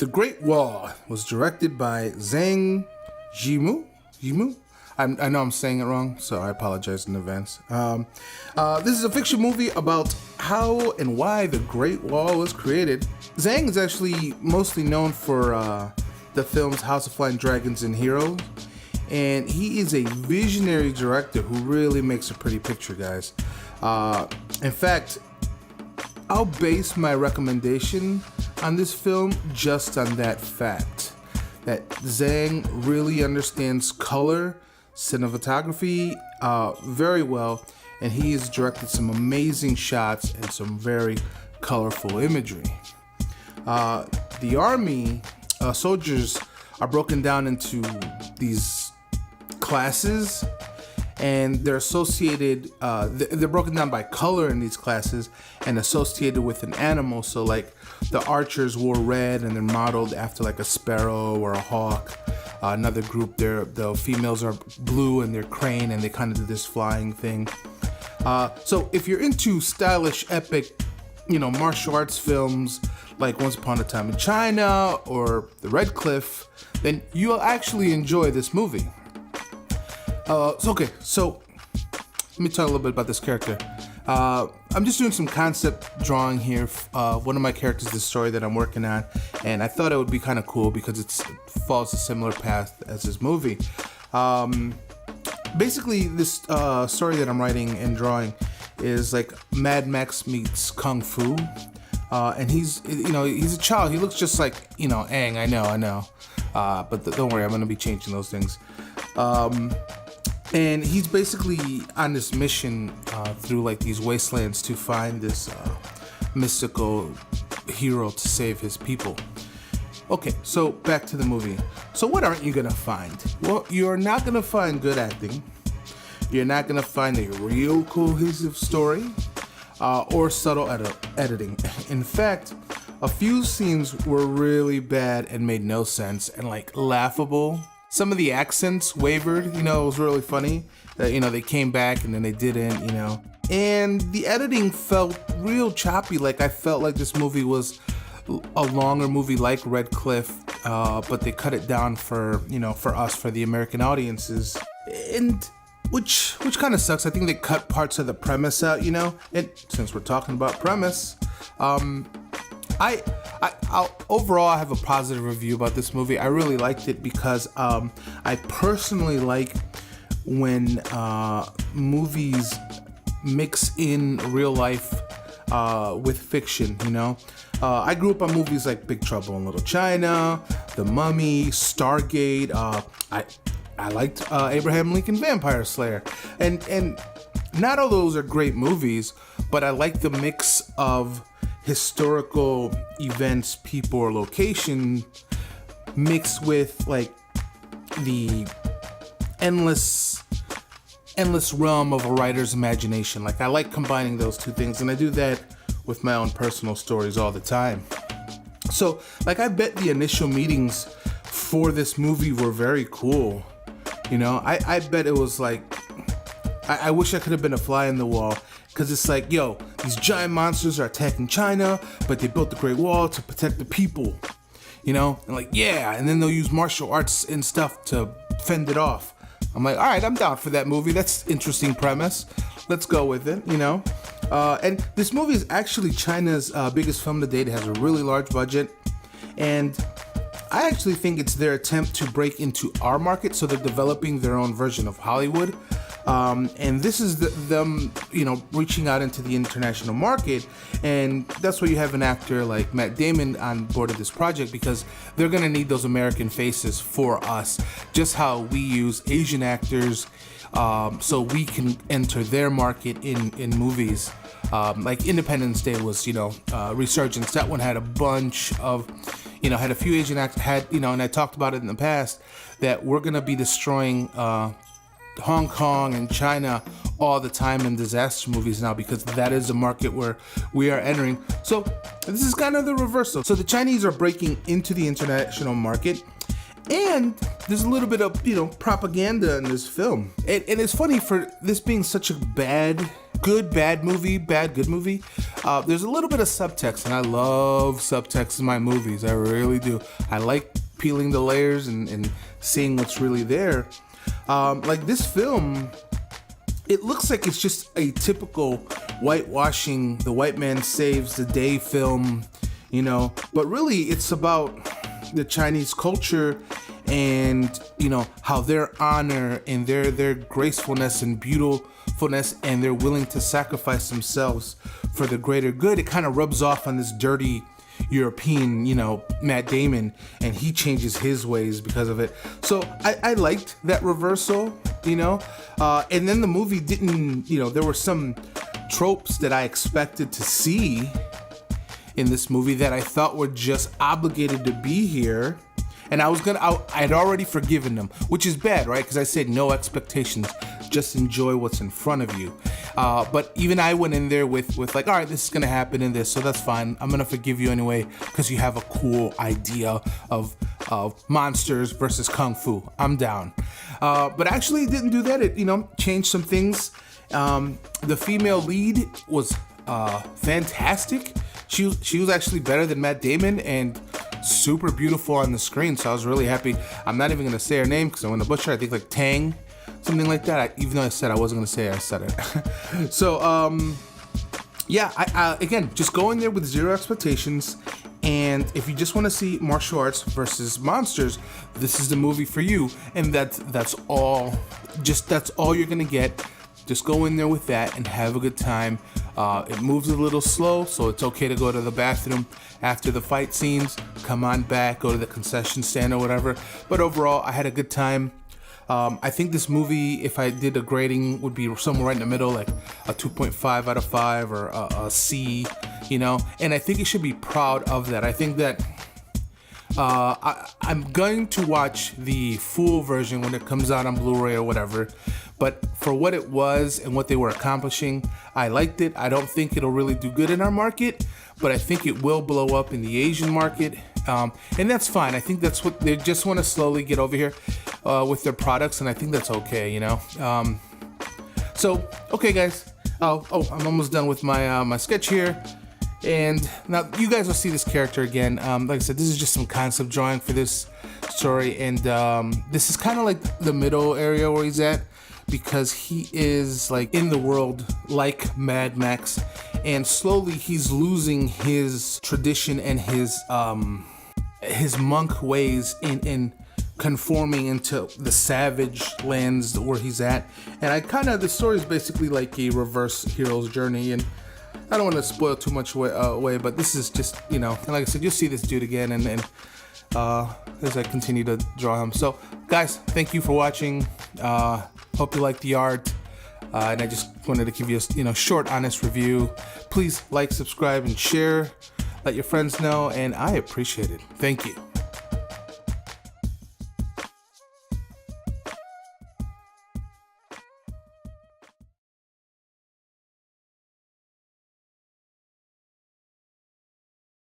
The Great Wall was directed by Zhang Yimou. I know I'm saying it wrong, so I apologize in advance. This is a fiction movie about how and why the Great Wall was created. Zhang is actually mostly known for the films House of Flying Dragons and Heroes, and he is a visionary director who really makes a pretty picture, guys. In fact, I'll base my recommendation on this film just on that fact, that Zhang really understands color, cinematography very well, and he has directed some amazing shots and some very colorful imagery. The army soldiers are broken down into these classes, and they're associated, they're broken down by color in these classes and associated with an animal. So like the archers wore red and they're modeled after like a sparrow or a hawk. Another group, the females are blue and they're crane, and they kind of do this flying thing. So if you're into stylish, epic, martial arts films like Once Upon a Time in China or The Red Cliff, then you'll actually enjoy this movie. So let me talk a little bit about this character. I'm just doing some concept drawing here. One of my characters, the story that I'm working on, and I thought it would be kind of cool because it follows a similar path as this movie. Basically, this story that I'm writing and drawing is like Mad Max meets Kung Fu, and he's a child. He looks just like Aang. I know. But don't worry, I'm gonna be changing those things. And he's basically on this mission through like these wastelands to find this mystical hero to save his people. Okay, so back to the movie. So what aren't you gonna find? Well, you're not gonna find good acting. You're not gonna find a real cohesive story or subtle editing. In fact, a few scenes were really bad and made no sense and like laughable. Some of the accents wavered, it was really funny. They came back and then they didn't, And the editing felt real choppy. Like I felt like this movie was a longer movie like Red Cliff, but they cut it down for us, for the American audiences. And which kind of sucks. I think they cut parts of the premise out, And since we're talking about premise, overall, I have a positive review about this movie. I really liked it because I personally like when movies mix in real life with fiction, I grew up on movies like Big Trouble in Little China, The Mummy, Stargate. I liked Abraham Lincoln Vampire Slayer. And not all those are great movies, but I like the mix of historical events, people, or location mixed with like the endless realm of a writer's imagination. Like I like combining those two things, and I do that with my own personal stories all the time. So like I bet the initial meetings for this movie were very cool. I bet it was like, I wish I could have been a fly in the wall. Because it's like, these giant monsters are attacking China, but they built the Great Wall to protect the people, And like, and then they'll use martial arts and stuff to fend it off. I'm like, all right, I'm down for that movie. That's interesting premise. Let's go with it, And this movie is actually China's biggest film to date. It has a really large budget. And I actually think it's their attempt to break into our market, so they're developing their own version of Hollywood. And this is them, reaching out into the international market. And that's why you have an actor like Matt Damon on board of this project, because they're going to need those American faces for us, just how we use Asian actors so we can enter their market in movies. Like Independence Day was, resurgence. That one had a bunch of, had a few Asian actors, and I talked about it in the past, that we're going to be destroying Hong Kong and China all the time in disaster movies now, because that is the market where we are entering. So this is kind of the reversal. So the Chinese are breaking into the international market, and there's a little bit of propaganda in this film. And it's funny, for this being such a bad good bad movie, bad good movie. There's a little bit of subtext, and I love subtext in my movies. I really do. I like peeling the layers and seeing what's really there. Like this film, it looks like it's just a typical whitewashing, the white man saves the day film, you know, but really it's about the Chinese culture and, you know, how their honor and their gracefulness and beautifulness, and they're willing to sacrifice themselves for the greater good. It kind of rubs off on this dirty European, you know, Matt Damon, and he changes his ways because of it. So I liked that reversal, you know, and then the movie didn't, you know, there were some tropes that I expected to see in this movie that I thought were just obligated to be here. And I'd already forgiven them, which is bad, right? Because I said no expectations, just enjoy what's in front of you. But even I went in there with like, all right, this is gonna happen in this, so that's fine. I'm gonna forgive you anyway because you have a cool idea of monsters versus kung fu. I'm down. But actually, it didn't do that. It, you know, changed some things. The female lead was fantastic. She was actually better than Matt Damon and super beautiful on the screen, so I was really happy. I'm not even gonna say her name because I'm gonna butcher. I think like Tang, something like that. Even though I said I wasn't gonna say it, I said it. So yeah, I again, just go in there with zero expectations, and if you just want to see martial arts versus monsters, this is the movie for you. And that's all. That's all you're gonna get. Just go in there with that and have a good time. It moves a little slow, so it's okay to go to the bathroom after the fight scenes. Come on back, go to the concession stand or whatever. But overall, I had a good time. I think this movie, if I did a grading, would be somewhere right in the middle, like a 2.5 out of 5 or a C, you know? And I think you should be proud of that. I think that I'm going to watch the full version when it comes out on Blu-ray or whatever. But for what it was and what they were accomplishing, I liked it. I don't think it'll really do good in our market, but I think it will blow up in the Asian market. And that's fine. I think that's what they just want to slowly get over here with their products, and I think that's okay, you know. So, okay, guys. I'm almost done with my sketch here. And now you guys will see this character again. Like I said, this is just some concept drawing for this story, and this is kind of like the middle area where he's at, because he is like in the world like Mad Max, and slowly he's losing his tradition and his monk ways in conforming into the savage lands where he's at. And the story is basically like a reverse hero's journey, and I don't want to spoil too much away, but this is just, you know, and like I said, you'll see this dude again and as I continue to draw him. So guys, thank you for watching. Hope you like the art, and I just wanted to give you a short, honest review. Please like, subscribe, and share. Let your friends know, and I appreciate it. Thank you.